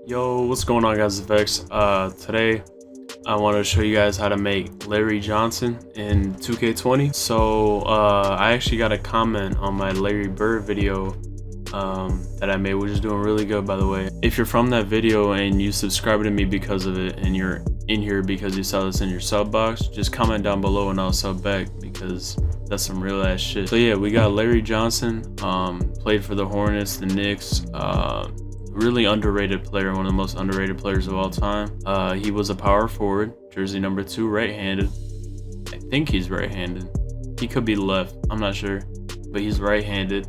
Yo, what's going on, guys? It's Vex. Today I want to show you guys how to make Larry Johnson in 2K20. So I actually got a comment on my Larry Bird video that I made, which is doing really good, by the way. If you're from that video and you subscribe to me because of it, and you're in here because you saw this in your sub box, just comment down below and I'll sub back, because that's some real ass shit. So yeah, we got Larry Johnson, played for the Hornets, the Knicks, really underrated player, one of the most underrated players of all time. He was a power forward, jersey number 2, right-handed. I think he's right-handed. He could be left, I'm not sure, but he's right-handed.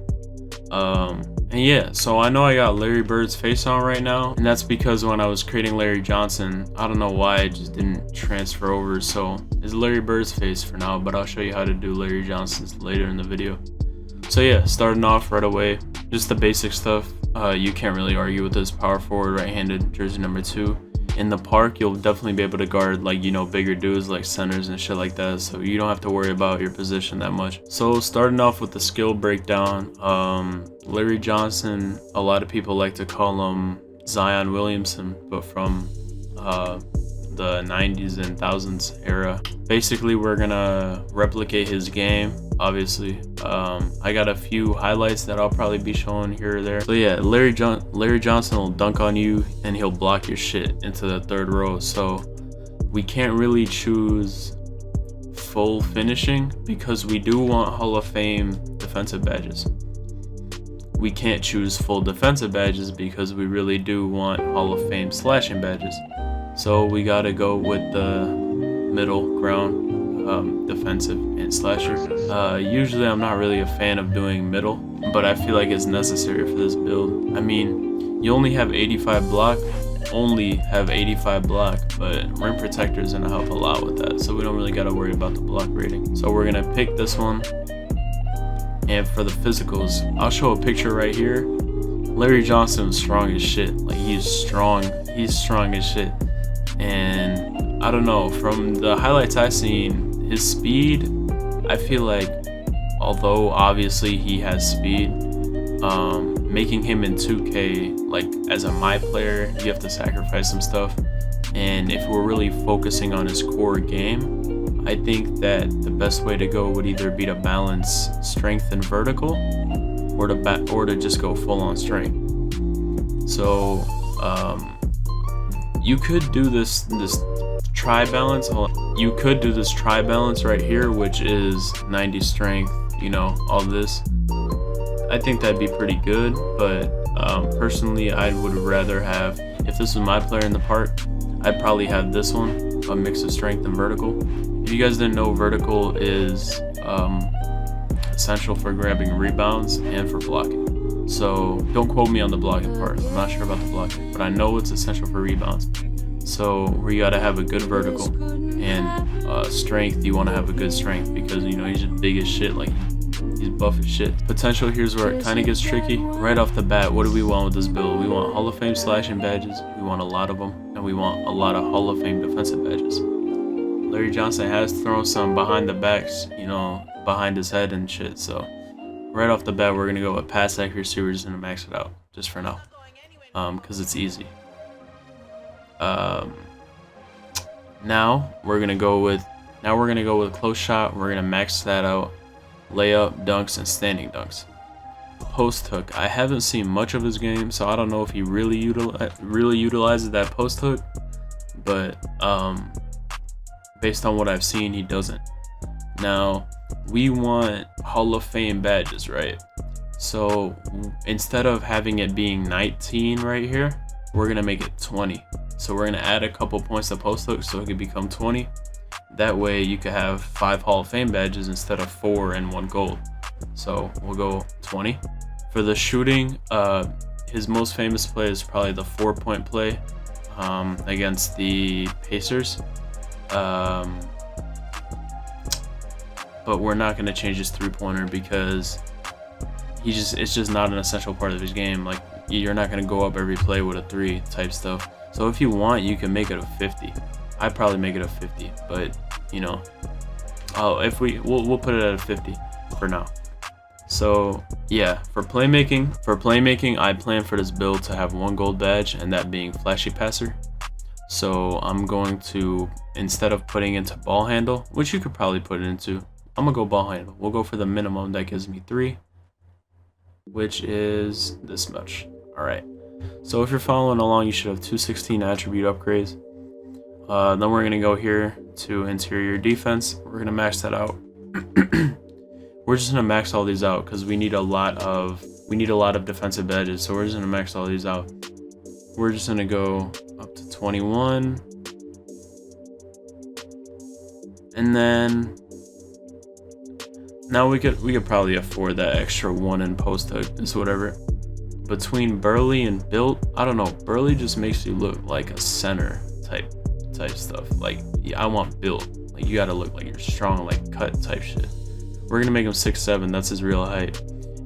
And yeah, so I know I got Larry Bird's face on right now, and that's because when I was creating Larry Johnson, I don't know why it just didn't transfer over. So it's Larry Bird's face for now, but I'll show you how to do Larry Johnson's later in the video. So yeah, starting off right away, just the basic stuff. You can't really argue with this, power forward, right-handed, jersey number 2. In the park, you'll definitely be able to guard, like, you know, bigger dudes like centers and shit like that, so you don't have to worry about your position that much. So starting off with the skill breakdown, Larry Johnson, a lot of people like to call him Zion Williamson, but from the 90s and 1000s era. Basically, we're gonna replicate his game, obviously. I got a few highlights that I'll probably be showing here or there. So yeah, Larry Johnson will dunk on you and he'll block your shit into the third row. So we can't really choose full finishing because we do want Hall of Fame defensive badges. We can't choose full defensive badges because we really do want Hall of Fame slashing badges. So we gotta go with the middle ground, defensive and slasher. Usually I'm not really a fan of doing middle, but I feel like it's necessary for this build. I mean, you only have 85 block, but rim protector is gonna help a lot with that, so we don't really gotta worry about the block rating. So we're gonna pick this one. And for the physicals, I'll show a picture right here. Larry Johnson is strong as shit. Like, he's strong as shit. And I don't know, from the highlights I've seen, his speed, I feel like, although obviously he has speed, making him in 2K, like, as a my player, you have to sacrifice some stuff. And if we're really focusing on his core game, I think that the best way to go would either be to balance strength and vertical, or to just go full on strength. So you could do this tri-balance. You could do this tri-balance right here, which is 90 strength, you know, all this. I think that'd be pretty good, but personally I would rather have, if this was my player in the park, I'd probably have this one, a mix of strength and vertical. If you guys didn't know, vertical is essential for grabbing rebounds and for blocking. So don't quote me on the blocking part, I'm not sure about the blocking, but I know it's essential for rebounds. So we gotta have a good vertical, and strength, you wanna have a good strength because, you know, he's just big as shit, like he's buff as shit. Potential, here's where it kinda gets tricky. Right off the bat, what do we want with this build? We want Hall of Fame slashing badges, we want a lot of them, and we want a lot of Hall of Fame defensive badges. Larry Johnson has thrown some behind the backs, you know, behind his head and shit, so right off the bat, we're gonna go with pass accuracy. We're just gonna max it out, just for now, because it's easy. Now we're gonna go with close shot. We're gonna max that out, layup, dunks, and standing dunks. Post hook, I haven't seen much of his game, so I don't know if he really utilizes that post hook, but based on what I've seen, he doesn't. Now, we want Hall of Fame badges, right? So instead of having it being 19 right here, we're gonna make it 20. So we're gonna add a couple points to post hook so it could become 20. That way you could have 5 Hall of Fame badges instead of 4 and 1 gold. So we'll go 20. For the shooting, his most famous play is probably the 4-point play against the Pacers. But we're not going to change his 3-pointer because it's just not an essential part of his game. Like, you're not going to go up every play with a 3 type stuff. So if you want, you can make it a 50. I'd probably make it a 50, but you know, we'll put it at a 50 for now. So yeah, for playmaking, I plan for this build to have one gold badge, and that being flashy passer. So I'm going to, instead of putting into ball handle, which you could probably put it into, I'm gonna go ball handle. We'll go for the minimum that gives me 3, which is this much. All right. So if you're following along, you should have 216 attribute upgrades. Then we're gonna go here to interior defense. We're gonna max that out. We're just gonna max all these out because we need a lot of defensive badges. So we're just gonna max all these out. We're just gonna go up to 21, and then now we could probably afford that extra 1 in post hug. It's whatever. Between burly and built, I don't know. Burly just makes you look like a center type stuff. Like, yeah, I want built. Like, you gotta look like you're strong, like cut type shit. We're gonna make him 6'7". That's his real height.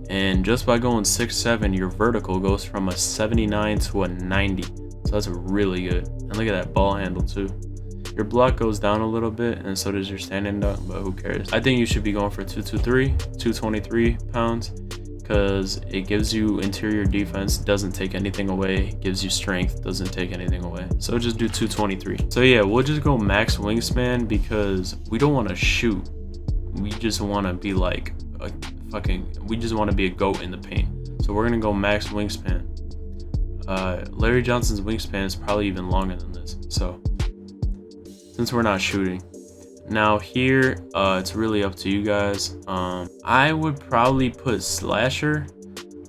And just by going 6'7", your vertical goes from a 79 to a 90. So that's really good. And look at that ball handle too. Your block goes down a little bit, and so does your standing dunk, but who cares? I think you should be going for 223 pounds, because it gives you interior defense, doesn't take anything away, gives you strength, doesn't take anything away. So just do 223. So yeah, we'll just go max wingspan because we don't want to shoot. We just want to be like we just want to be a goat in the paint. So we're gonna go max wingspan. Larry Johnson's wingspan is probably even longer than this. So since we're not shooting, now here it's really up to you guys. I would probably put slasher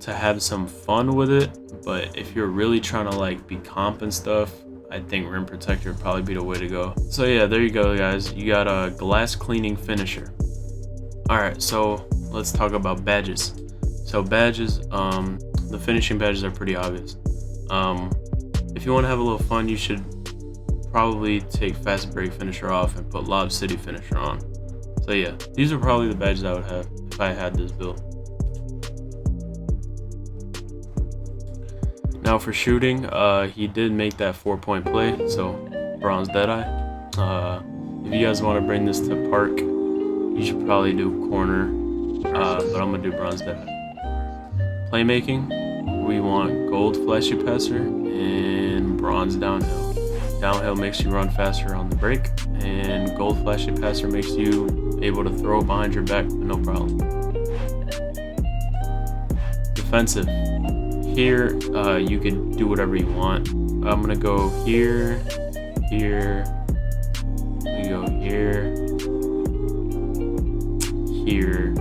to have some fun with it, but if you're really trying to like be comp and stuff, I think rim protector would probably be the way to go. So yeah, there you go, guys. You got a glass cleaning finisher. All right, so let's talk about badges. So badges, the finishing badges are pretty obvious. If you want to have a little fun, you should probably take fast break finisher off and put lob city finisher on. So yeah, these are probably the badges I would have if I had this build. Now for shooting, he did make that 4-point play, so bronze deadeye. If you guys want to bring this to park, you should probably do corner, but I'm gonna do bronze deadeye. Playmaking, we want gold flashy passer and bronze downhill. Downhill makes you run faster on the break, and gold flashy passer makes you able to throw behind your back with no problem. Defensive, here you can do whatever you want. I'm gonna go here, here, we go here, here,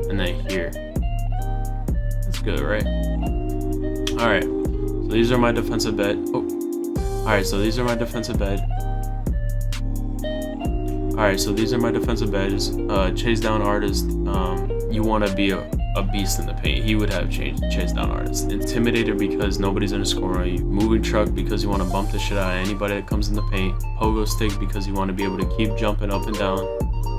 and then here. That's good, right? All right, so these are my defensive bed. Alright, so these are my defensive badges. Chase down artist, you want to be a beast in the paint. He would have chase down artist. Intimidator because nobody's gonna score on you. Moving truck because you want to bump the shit out of anybody that comes in the paint. Pogo stick because you want to be able to keep jumping up and down.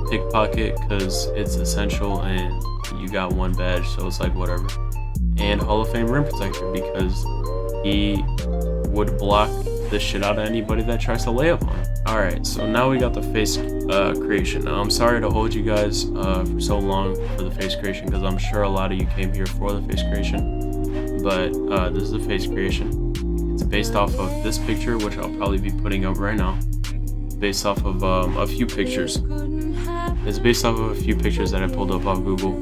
Pickpocket because it's essential and you got 1 badge, so it's like whatever. And Hall of Fame rim protector because he would block the shit out of anybody that tries to lay up on him. Alright, so now we got the face creation. Now I'm sorry to hold you guys for so long for the face creation, because I'm sure a lot of you came here for the face creation, but this is the face creation. It's based off of this picture, which I'll probably be putting up right now. Based off of a few pictures. It's based off of a few pictures that I pulled up off Google,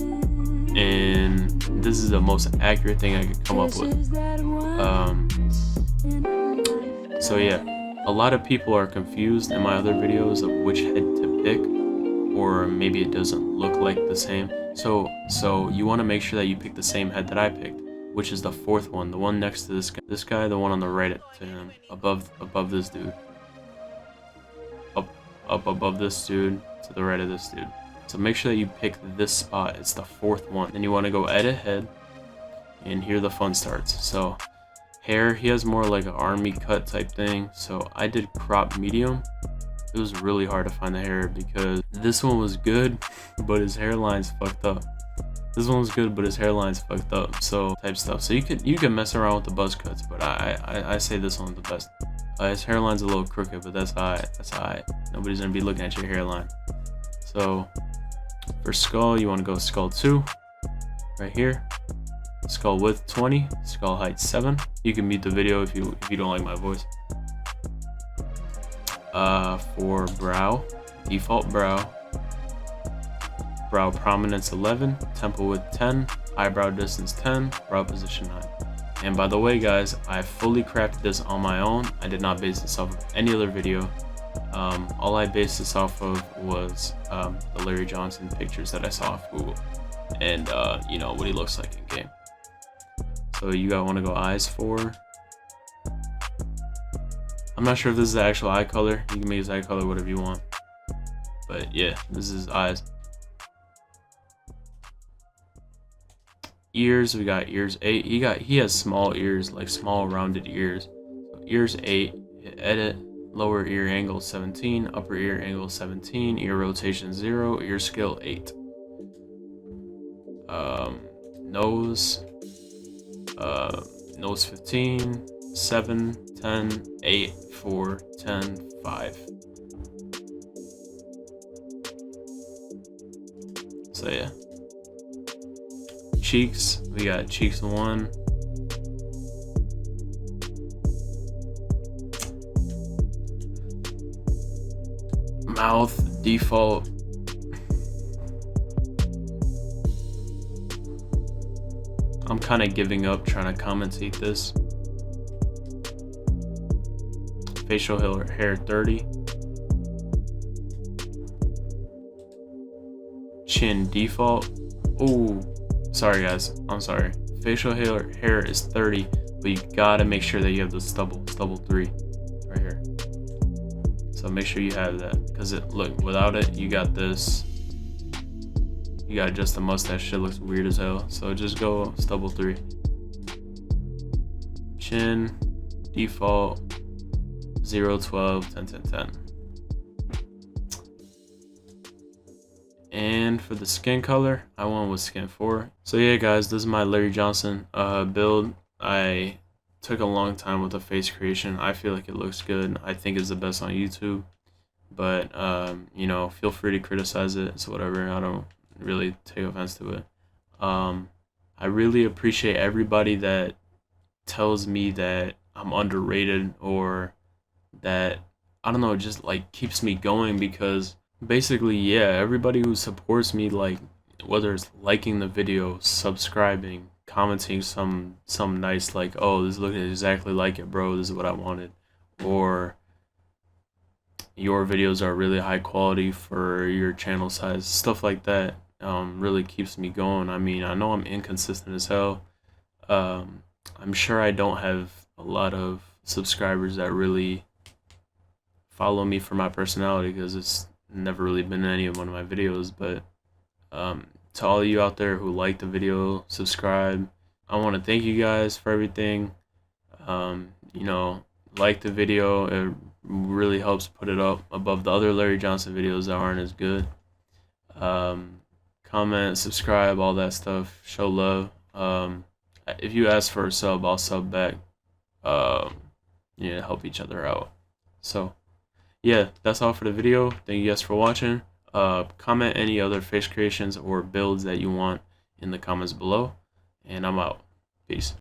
and this is the most accurate thing I could come up with. So yeah, a lot of people are confused in my other videos of which head to pick, or maybe it doesn't look like the same. So you want to make sure that you pick the same head that I picked, which is the 4th one, the one next to this guy, the one on the right to him, above this dude, up above this dude, to the right of this dude. So make sure that you pick this spot. It's the 4th one. Then you want to go edit head, and here the fun starts. So hair, he has more like an army cut type thing, so I did crop medium. It was really hard to find the hair because this one was good, but his hairline's fucked up. This one was good, but his hairline's fucked up, so type stuff. So you can mess around with the buzz cuts, but I say this one's the best. His hairline's a little crooked, but that's alright. Nobody's gonna be looking at your hairline. So for skull, you want to go skull 2. right here. Skull width 20, skull height 7. You can mute the video if you don't like my voice. For brow, default brow prominence 11, temple width 10, eyebrow distance 10, brow position 9. And by the way, guys, I fully crafted this on my own. I did not base this off of any other video. All I based this off of was the Larry Johnson pictures that I saw off Google, and you know what he looks like in game. So you guys want to go eyes for. I'm not sure if this is the actual eye color. You can make his eye color whatever you want. But yeah, this is eyes. Ears, we got ears 8. He has small ears, like small rounded ears. So ears 8, edit, lower ear angle 17, upper ear angle 17, ear rotation 0, ear scale 8. Nose, nose 15, 7, 10, 8, 4, 10, 5. So yeah. Cheeks, we got cheeks 1. Mouth, default. I'm kind of giving up trying to commentate this. Facial hair 30. Chin, default. Oh, sorry guys, I'm sorry. Facial hair is 30, but you gotta make sure that you have the stubble 3 right here. So make sure you have that, because look, without it, you got this. You got just a mustache. Shit looks weird as hell. So just go stubble 3. Chin, default, 0, 12, 10, 10, 10. And for the skin color, I went with skin 4. So yeah, guys, this is my Larry Johnson build. I took a long time with the face creation. I feel like it looks good. I think it's the best on YouTube. But you know, feel free to criticize it. It's whatever. I don't really take offense to it. I really appreciate everybody that tells me that I'm underrated, or that, I don't know, just like keeps me going, because basically, yeah, everybody who supports me, like whether it's liking the video, subscribing, commenting some nice, like, oh, this looks exactly like it, bro, this is what I wanted, or your videos are really high quality for your channel size, stuff like that, really keeps me going. I mean, I know I'm inconsistent as hell. I'm sure I don't have a lot of subscribers that really follow me for my personality, because it's never really been in any of one of my videos. But to all of you out there who like the video, subscribe, I want to thank you guys for everything. You know, like the video, it really helps put it up above the other Larry Johnson videos that aren't as good. Comment, subscribe, all that stuff, show love. If you ask for a sub, I'll sub back. Yeah, help each other out. So yeah, that's all for the video. Thank you guys for watching. Comment any other face creations or builds that you want in the comments below, and I'm out. Peace.